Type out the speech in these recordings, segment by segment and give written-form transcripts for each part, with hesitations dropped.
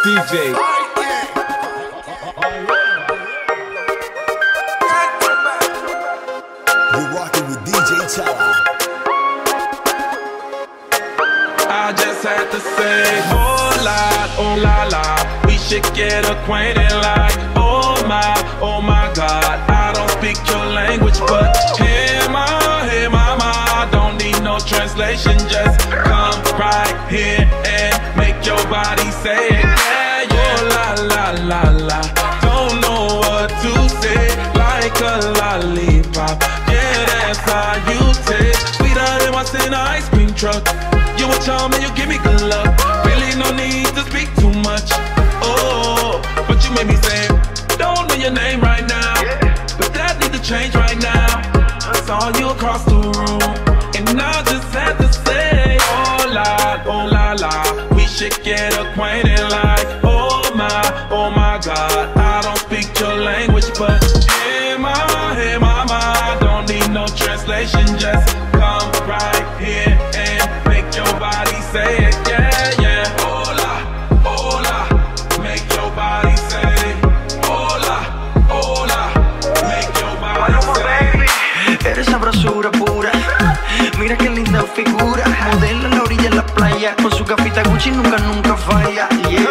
DJ. You're rocking with DJ Chala. I just had to say, oh la la, we should get acquainted like, oh my God, I don't speak your language, but hey mama, don't need no translation, just come right here and make your body say it, yeah, oh la la, don't know what to say, like a lollipop, yeah, that's how you taste, sweeter than what's in an ice cream truck. You a charm and you give me good luck. Really no need to speak too much. Oh, but you made me say, don't know your name right now, but that need to change right now. I saw you across the room, and I just had to say, oh la la, we should get acquainted like, oh my God, I don't speak your language, but hey mama, don't need no translation, just come right here and make your body say it, yeah. Hola, make your body say, hola, make your body say. Eres sabrosura pura, mira qué linda figura, modelo en la orilla de la playa, con su gafita Gucci nunca falla, yeah.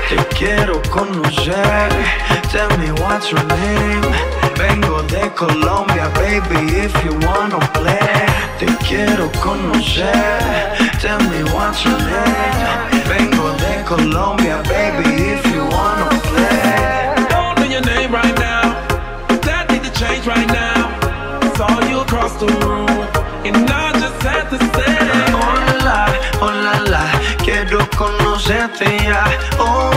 Te quiero conocer, tell me what's your name. Vengo de Colombia, baby, if you wanna play. Te quiero conocer, tell me what's your name. Vengo de Colombia, baby, if you wanna play. Don't know your name right now, that need to change right now. Saw you across the room, and I just had to say, hola, quiero conocerte ya. Oh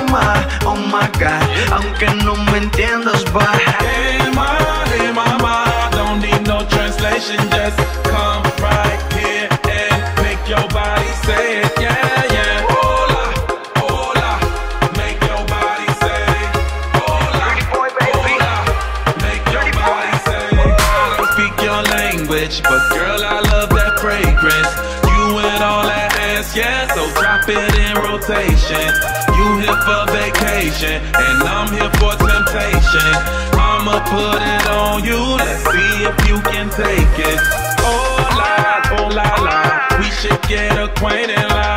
my God, aunque no me entiendas, bye. Hey mama, don't need no translation, just come right here and make your body say it, yeah. Hola, make your body say, hola, make your body say. I don't speak your language, but girl, I love that fragrance. You and all that ass, yeah, so drop it in rotation. You here for vacation, and I'm here for temptation. I'ma put it on you, let's see if you can take it. Oh la la, we should get acquainted like.